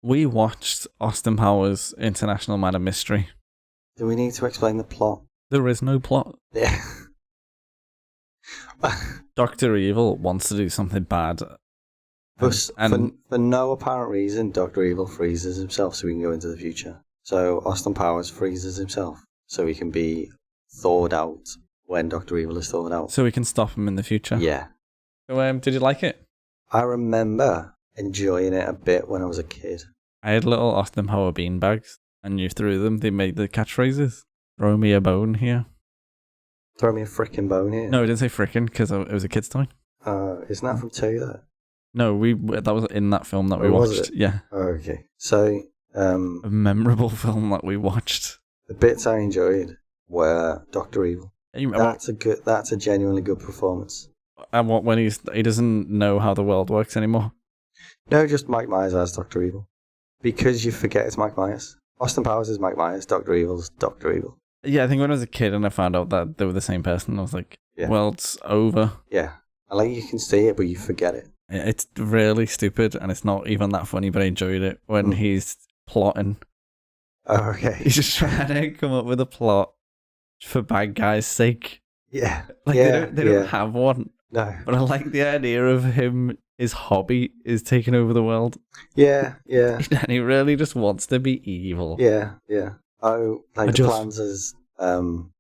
We watched Austin Powers International Murder Mystery. Do we need to explain the plot? There is no plot. Yeah. Dr. Evil wants to do something bad. For no apparent reason, Dr. Evil freezes himself so he can go into the future. So Austin Powers freezes himself so he can be thawed out when Dr. Evil is thawed out. So we can stop him in the future. Yeah. So, did you like it? I remember enjoying it a bit when I was a kid. I had little Austin Power beanbags, and you threw them. They made the catchphrases. Throw me a bone here. Throw me a frickin' bone here. No, I didn't say frickin' because it was a kid's toy. Isn't that from 2 though? No, that was in that film that we watched. Yeah. Oh, okay. So, a memorable film that we watched. The bits I enjoyed were Dr. Evil. That's a genuinely good performance. And what when he doesn't know how the world works anymore? No, just Mike Myers as Dr. Evil. Because you forget it's Mike Myers. Austin Powers is Mike Myers, Dr. Evil's Dr. Evil. Yeah, I think when I was a kid and I found out that they were the same person, I was like, world's over. Yeah. And like you can see it, but you forget it. It's really stupid and it's not even that funny, but I enjoyed it when he's plotting. Oh, okay. He's just trying to come up with a plot for bad guys' sake. Yeah. Like they don't have one. No. But I like the idea of his hobby is taking over the world. Yeah, yeah. And he really just wants to be evil. Yeah, yeah. Oh, like the plans is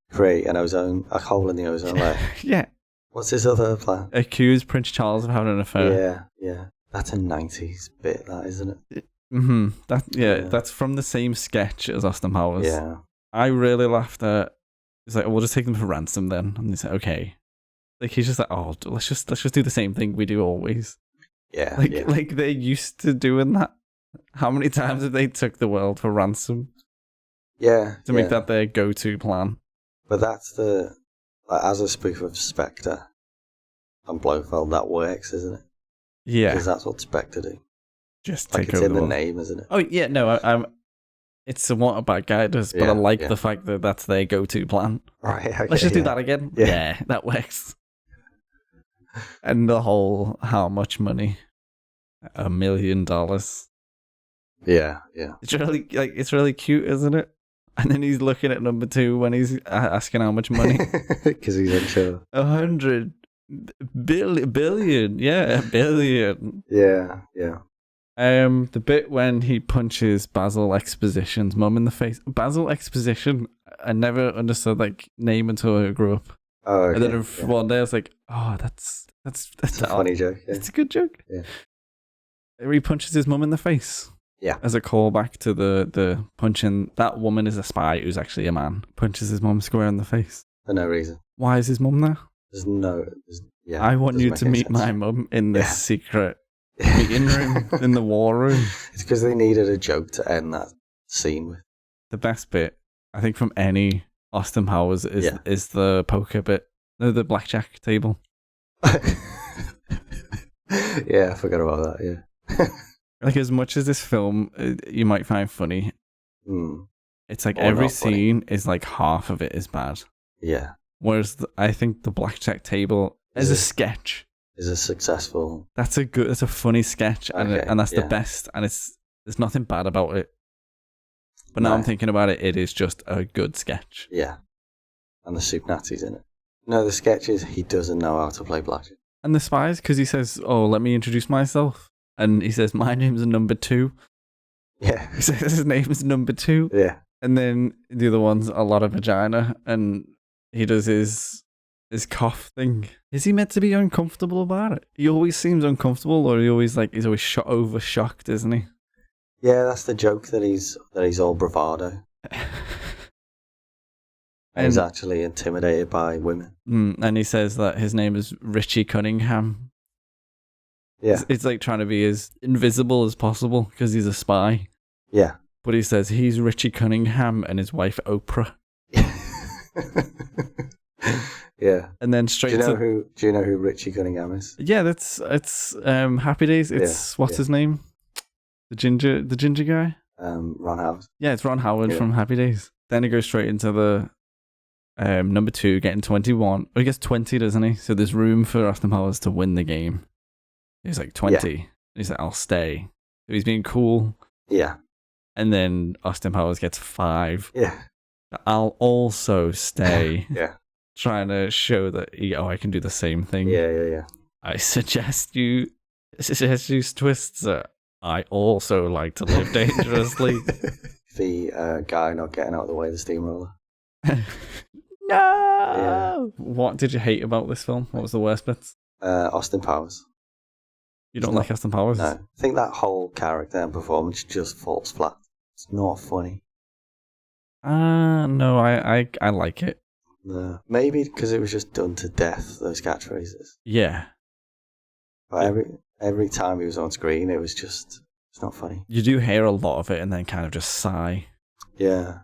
create a hole in the ozone layer. Yeah. What's his other plan? Accuse Prince Charles of having an affair. Yeah, yeah. That's a 90s bit, that, isn't it? That's from the same sketch as Austin Powers. Yeah. I really laughed at. He's like, we'll just take them for ransom then, and he's like, okay. Like he's just like, oh, let's just do the same thing we do always. Yeah. Like they're used to doing that. How many times have they took the world for ransom? Yeah. To make that their go-to plan. But that's as a spoof of Spectre and Blofeld, that works, isn't it? Yeah. Because that's what Spectre do. Just like take it's over in the the world. name, isn't it? Oh yeah, no, it's somewhat a bad guy does, but I like the fact that that's their go-to plan. Right. Okay, let's just do that again. Yeah, that works. And the whole how much money? $1 million. Yeah, yeah. It's really cute, isn't it? And then he's looking at number 2 when he's asking how much money. Because he's unsure. 100 billion. Yeah, $1 billion. Yeah, yeah. The bit when he punches Basil Exposition's mum in the face. Basil Exposition, I never understood like name until I grew up. Oh, okay. And then one day I was like, oh, that's a funny joke. Yeah. It's a good joke. Yeah. He punches his mum in the face. Yeah. As a callback to the punching, that woman is a spy who's actually a man. Punches his mum square in the face. For no reason. Why is his mum there? I want you to meet my mum in this secret meeting room in the war room. It's because they needed a joke to end that scene with. The best bit, I think, from any Austin Powers is the poker bit. No, the blackjack table. Yeah, I forgot about that, yeah. Like, as much as this film you might find funny, it's like every scene is like half of it is bad. Yeah. Whereas I think the blackjack table is a sketch. Is a successful. That's a funny sketch, and that's the best. And there's nothing bad about it. But now I'm thinking about it, it is just a good sketch. Yeah. And the soup Nazis in it. No, the sketch is he doesn't know how to play blackjack. And the spies, because he says, oh, let me introduce myself. And he says, my name's number 2. Yeah. He says his name's number 2. Yeah. And then the other one's a lot of vagina. And he does his cough thing. Is he meant to be uncomfortable about it? He always seems uncomfortable, or he's always over shocked, isn't he? Yeah, that's the joke that he's all bravado. And he's actually intimidated by women. And he says that his name is Richie Cunningham. Yeah. It's like trying to be as invisible as possible because he's a spy. Yeah. But he says he's Richie Cunningham and his wife Oprah. Yeah. And then straight do you know who Richie Cunningham is? Yeah, it's Happy Days. It's what's his name? The ginger guy? Ron Howard. Yeah, it's Ron Howard from Happy Days. Then he goes straight into the number 2, getting 21. Well, he gets 20, doesn't he? So there's room for Austin Powers to win the game. He's like 20. Yeah. He's like, I'll stay. So he's being cool. Yeah. And then Austin Powers gets 5. Yeah. I'll also stay Yeah. trying to show that, I can do the same thing. Yeah. I suggest you twists that I also like to live dangerously. The guy not getting out of the way of the steamroller. No! Yeah. What did you hate about this film? What was the worst bits? Austin Powers. You don't like Austin Powers? No. I think that whole character and performance just falls flat. It's not funny. No, I like it. No. Maybe because it was just done to death, those catchphrases. Yeah. But every time he was on screen, it's not funny. You do hear a lot of it and then kind of just sigh. Yeah.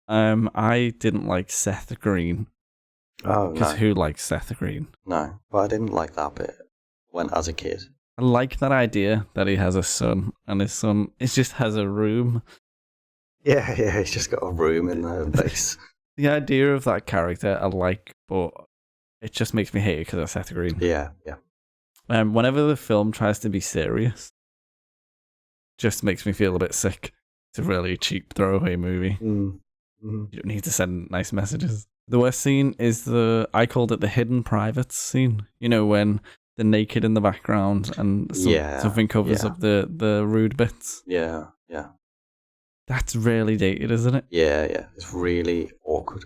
I didn't like Seth Green. Oh, Because no. who likes Seth Green? No, but I didn't like that bit as a kid. I like that idea that he has a son, and his son just has a room. Yeah, he's just got a room in the base. The idea of that character I like, but it just makes me hate it because of Seth Green. Yeah. Whenever the film tries to be serious, just makes me feel a bit sick. It's a really cheap throwaway movie. Mm-hmm. You don't need to send nice messages. The worst scene is I called it the hidden privates scene. You know, when they're naked in the background and something covers up the rude bits. Yeah. That's really dated, isn't it? Yeah. It's really awkward.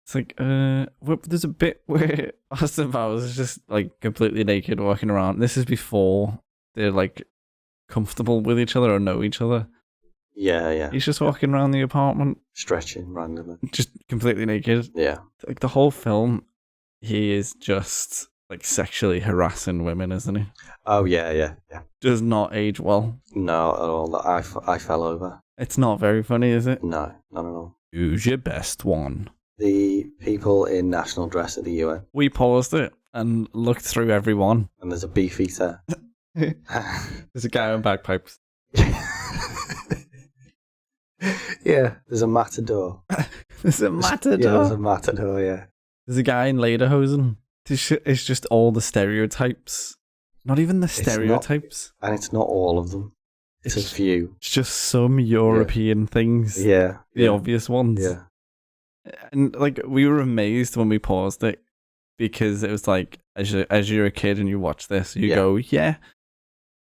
It's like, there's a bit where Austin Powers is just like completely naked walking around. This is before they're like comfortable with each other or know each other. Yeah. He's just walking around the apartment, Stretching randomly. just completely naked. Yeah. Like the whole film, he is just like sexually harassing women, isn't he? Oh, yeah. Does not age well. No, at all. I fell over. It's not very funny, is it? No, not at all. Who's your best one? The people in national dress at the UN. We paused it and looked through everyone. And there's a beefeater. There's a guy on bagpipes. Yeah, there's a matador. There's a matador. Yeah, there's a matador, yeah. There's a guy in lederhosen. It's just all the stereotypes. Not even the stereotypes. And it's not all of them. It's a few. It's just some European things. Yeah. The obvious ones. Yeah. And like we were amazed when we paused it because it was like as you're a kid and you watch this, you go, yeah,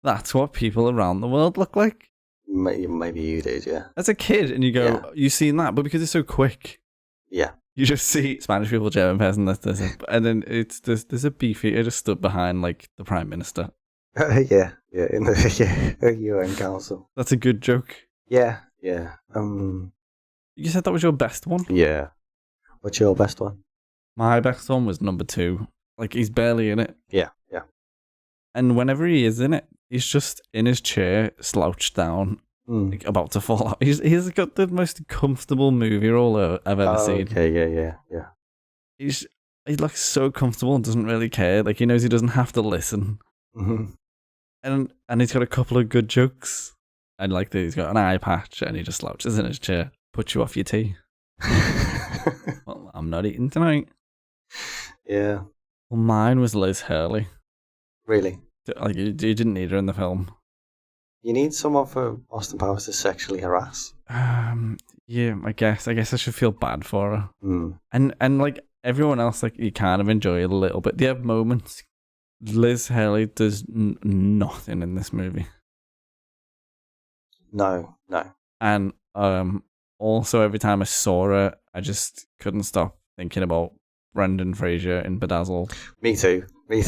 that's what people around the world look like. Maybe you did, yeah. As a kid, and you go, you've seen that, but because it's so quick, you just see Spanish people, German person, and then there's a beefeater just stood behind like the Prime Minister. Yeah, in the UN Council. That's a good joke. Yeah. You said that was your best one? Yeah. What's your best one? My best one was number 2. Like, he's barely in it. Yeah. And whenever he is in it, he's just in his chair, slouched down, like, about to fall out. He's got the most comfortable movie role I've ever seen. Okay, yeah. He looks so comfortable and doesn't really care. Like, he knows he doesn't have to listen. Mm-hmm. And he's got a couple of good jokes. And like he's got an eye patch and he just slouches in his chair. Puts you off your tea. Well, I'm not eating tonight. Yeah. Well, mine was Liz Hurley. Really? Like, you didn't need her in the film. You need someone for Austin Powers to sexually harass. Yeah, I guess I should feel bad for her. Mm. And like everyone else, like you kind of enjoy it a little bit. They have moments. Liz Hurley does nothing in this movie. No. And also every time I saw her, I just couldn't stop thinking about Brendan Fraser in Bedazzled. Me too. I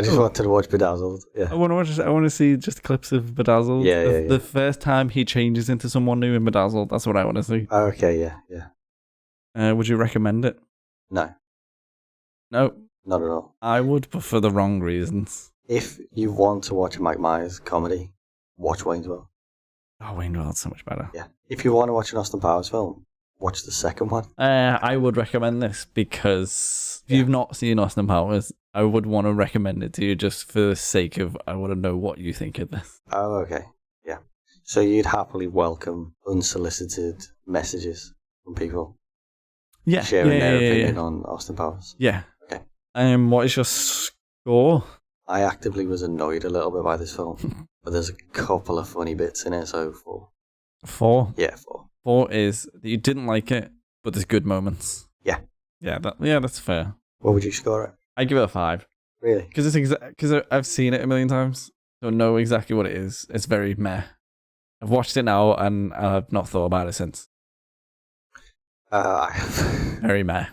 just wanted to watch Bedazzled. Yeah. I want to see just clips of Bedazzled. Yeah. The first time he changes into someone new in Bedazzled, that's what I want to see. Oh, okay, yeah. Would you recommend it? No. No. Not at all. I would, but for the wrong reasons. If you want to watch a Mike Myers comedy, watch Wayne's World. Oh, Wayne's World's so much better. Yeah. If you want to watch an Austin Powers film, watch the second one. I would recommend this because if you've not seen Austin Powers, I would want to recommend it to you just for the sake of I want to know what you think of this. Oh, okay. Yeah. So you'd happily welcome unsolicited messages from people sharing their opinion on Austin Powers? Yeah. Okay. What is your score? I actively was annoyed a little bit by this film, but there's a couple of funny bits in it. So 4. 4? Yeah, 4. 4 is that you didn't like it, but there's good moments. Yeah. Yeah, that's fair. What would you score it? I give it a 5. Really? Because I've seen it a million times, so I know exactly what it is. It's very meh. I've watched it now, and I've not thought about it since. Very meh.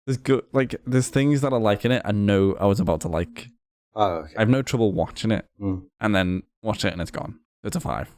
There's things that I like in it I know I was about to like. Oh, okay. I have no trouble watching it, and then watch it and it's gone. It's a 5.